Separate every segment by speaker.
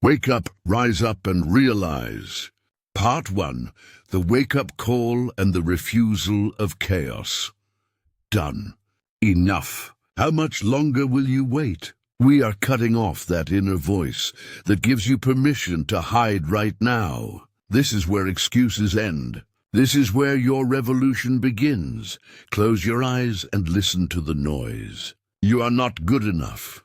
Speaker 1: Wake up, rise up, and realize. Part 1. The wake-up call and the refusal of chaos. Done. Enough. How much longer will you wait? We are cutting off that inner voice that gives you permission to hide right now. This is where excuses end. This is where your revolution begins. Close your eyes and listen to the noise. You are not good enough.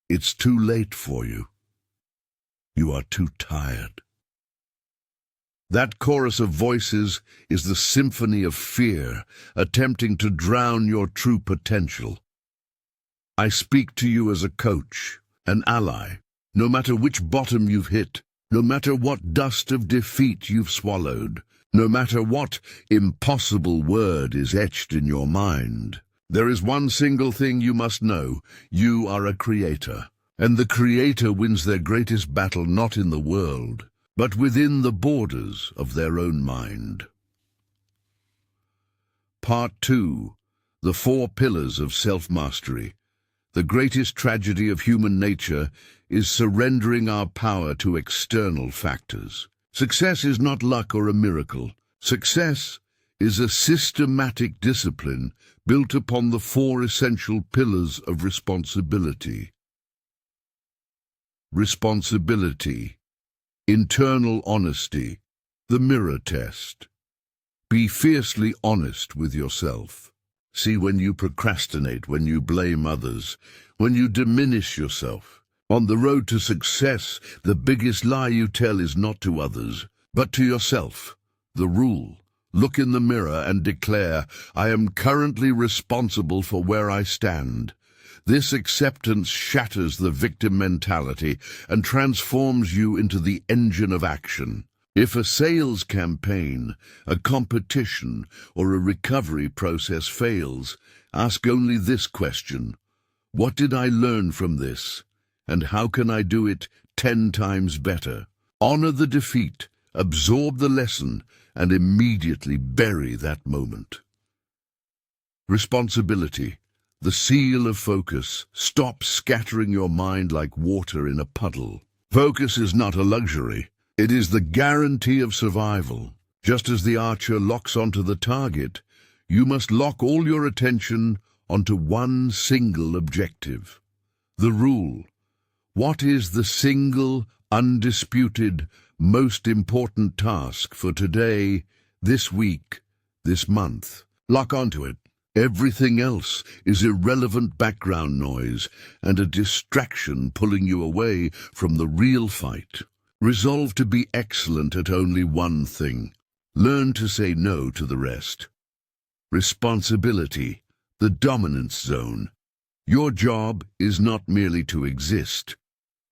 Speaker 1: It's too late for you. You are too tired. That chorus of voices is the symphony of fear, attempting to drown your true potential. I speak to you as a coach, an ally. No matter which bottom you've hit, no matter what dust of defeat you've swallowed, no matter what impossible word is etched in your mind, there is one single thing you must know. You are a creator, and the creator wins their greatest battle not in the world, but within the borders of their own mind. Part 2. The 4 Pillars of Self-Mastery. The greatest tragedy of human nature is surrendering our power to external factors. Success is not luck or a miracle. Success is a systematic discipline built upon the 4 essential pillars of responsibility. Responsibility. Internal honesty. The mirror test. Be fiercely honest with yourself. See when you procrastinate, when you blame others, when you diminish yourself. On the road to success, the biggest lie you tell is not to others, but to yourself. The rule: look in the mirror and declare, I am currently responsible for where I stand. This acceptance shatters the victim mentality and transforms you into the engine of action. If a sales campaign, a competition, or a recovery process fails, ask only this question: what did I learn from this, and how can I do it 10 times better? Honor the defeat, absorb the lesson, and immediately bury that moment. Responsibility. The seal of focus. Stop scattering your mind like water in a puddle. Focus is not a luxury. It is the guarantee of survival. Just as the archer locks onto the target, you must lock all your attention onto one single objective. The rule: what is the single, undisputed, most important task for today, this week, this month? Lock onto it. Everything else is irrelevant background noise and a distraction pulling you away from the real fight. Resolve to be excellent at only one thing. Learn to say no to the rest. Responsibility, the dominance zone. Your job is not merely to exist.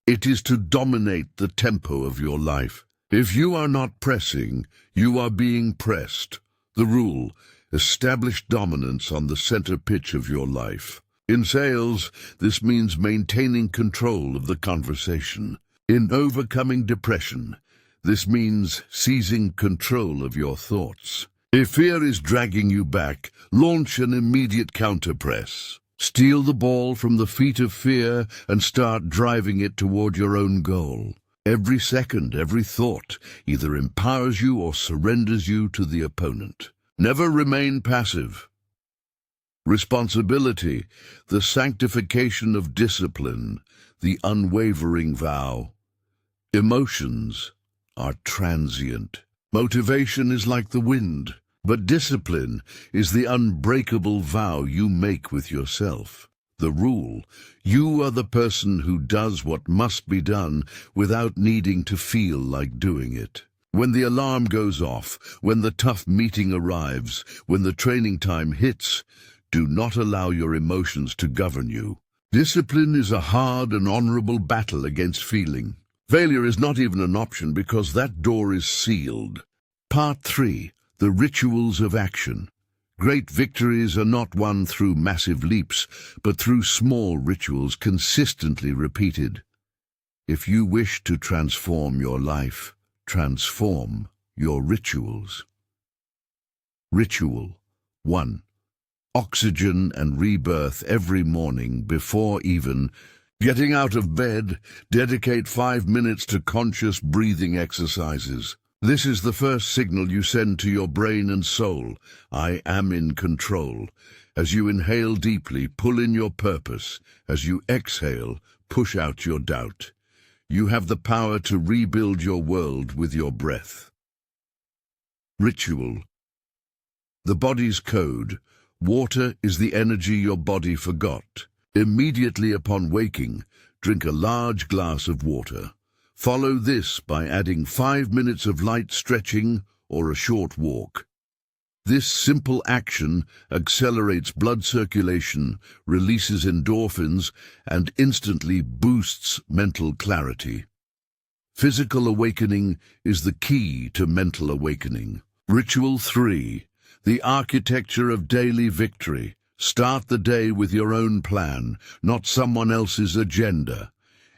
Speaker 1: It is to dominate the tempo of your life. If you are not pressing, you are being pressed. The rule: establish dominance on the center pitch of your life. In sales, this means maintaining control of the conversation. In overcoming depression, this means seizing control of your thoughts. If fear is dragging you back, launch an immediate counterpress. Steal the ball from the feet of fear and start driving it toward your own goal. Every second, every thought either empowers you or surrenders you to the opponent. Never remain passive. Responsibility, the sanctification of discipline, the unwavering vow. Emotions are transient. Motivation is like the wind, but discipline is the unbreakable vow you make with yourself. The rule: you are the person who does what must be done without needing to feel like doing it. When the alarm goes off, when the tough meeting arrives, when the training time hits, do not allow your emotions to govern you. Discipline is a hard and honorable battle against feeling. Failure is not even an option because that door is sealed. Part 3. The Rituals of Action. Great victories are not won through massive leaps, but through small rituals consistently repeated. If you wish to transform your life, transform your rituals. Ritual 1. Oxygen and rebirth every morning before even Getting out of bed, dedicate 5 minutes to conscious breathing exercises. This is the first signal you send to your brain and soul. I am in control. As you inhale deeply, pull in your purpose. As you exhale, push out your doubt. You have the power to rebuild your world with your breath. Ritual. The body's code. Water is the energy your body forgot. Immediately upon waking, drink a large glass of water. Follow this by adding 5 minutes of light stretching or a short walk. This simple action accelerates blood circulation, releases endorphins, and instantly boosts mental clarity. Physical awakening is the key to mental awakening. Ritual 3. The architecture of daily victory. Start the day with your own plan, not someone else's agenda.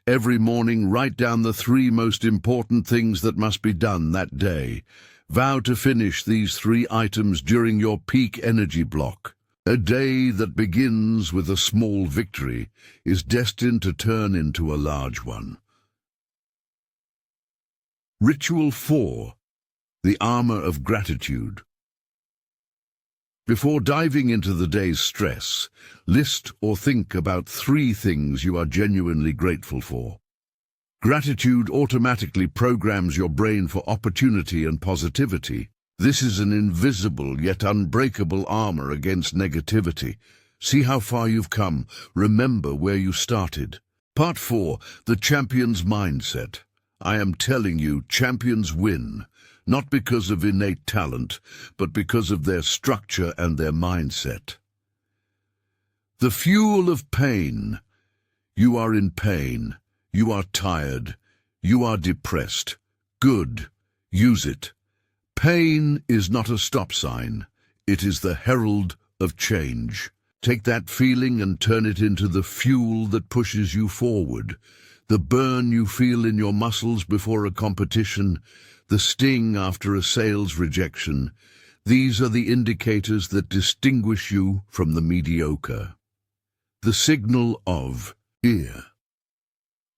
Speaker 1: Every morning, write down the 3 most important things that must be done that day. Vow to finish these 3 items during your peak energy block. A day that begins with a small victory is destined to turn into a large one. Ritual 4. The armor of gratitude. Before diving into the day's stress, list or think about 3 things you are genuinely grateful for. Gratitude automatically programs your brain for opportunity and positivity. This is an invisible yet unbreakable armor against negativity. See how far you've come. Remember where you started. Part 4. The champion's mindset. I am telling you, champions win, not because of innate talent, but because of their structure and their mindset. The fuel of pain. You are in pain. You are tired. You are depressed. Good. Use it. Pain is not a stop sign. It is the herald of change. Take that feeling and turn it into the fuel that pushes you forward. The burn you feel in your muscles before a competition, the sting after a sales rejection. These are the indicators that distinguish you from the mediocre. The signal of fear.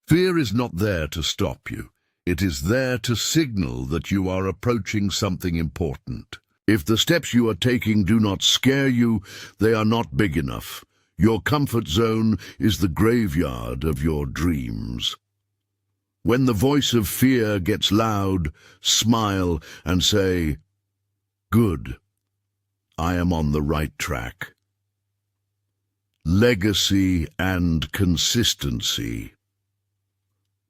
Speaker 1: Fear is not there to stop you. It is there to signal that you are approaching something important. If the steps you are taking do not scare you, they are not big enough. Your comfort zone is the graveyard of your dreams. When the voice of fear gets loud, smile and say, "Good, I am on the right track." Legacy and consistency.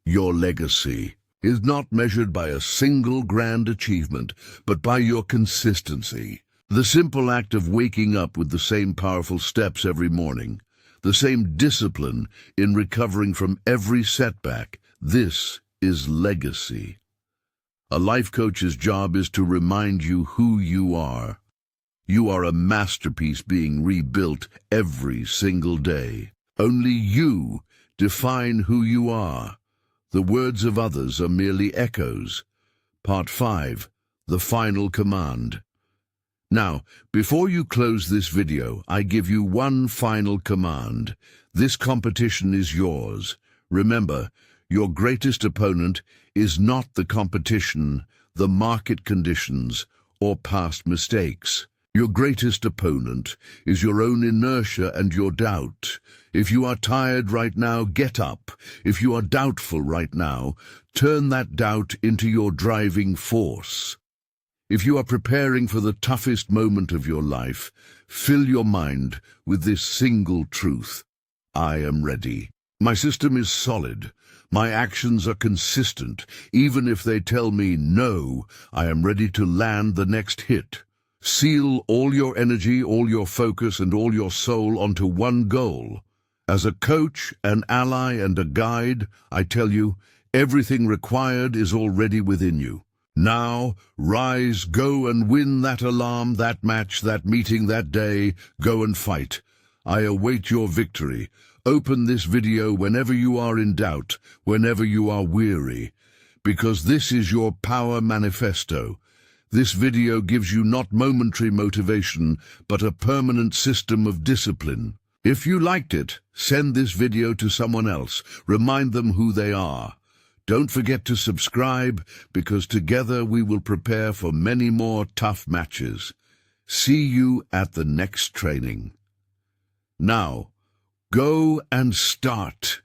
Speaker 1: Your legacy is not measured by a single grand achievement, but by your consistency. The simple act of waking up with the same powerful steps every morning, the same discipline in recovering from every setback. This is legacy. A life coach's job is to remind you who you are. You are a masterpiece being rebuilt every single day. Only you define who you are. The words of others are merely echoes. Part 5. The final command. Now, before you close this video, I give you one final command. This competition is yours. Remember, your greatest opponent is not the competition, the market conditions, or past mistakes. Your greatest opponent is your own inertia and your doubt. If you are tired right now, get up. If you are doubtful right now, turn that doubt into your driving force. If you are preparing for the toughest moment of your life, fill your mind with this single truth. I am ready. My system is solid. My actions are consistent. Even if they tell me no, I am ready to land the next hit. Seal all your energy, all your focus, and all your soul onto one goal. As a coach, an ally, and a guide, I tell you, everything required is already within you. Now, rise, go and win that alarm, that match, that meeting, that day. Go and fight. I await your victory. Open this video whenever you are in doubt, whenever you are weary, because this is your power manifesto. This video gives you not momentary motivation, but a permanent system of discipline. If you liked it, send this video to someone else. Remind them who they are. Don't forget to subscribe, because together we will prepare for many more tough matches. See you at the next training. Now, go and start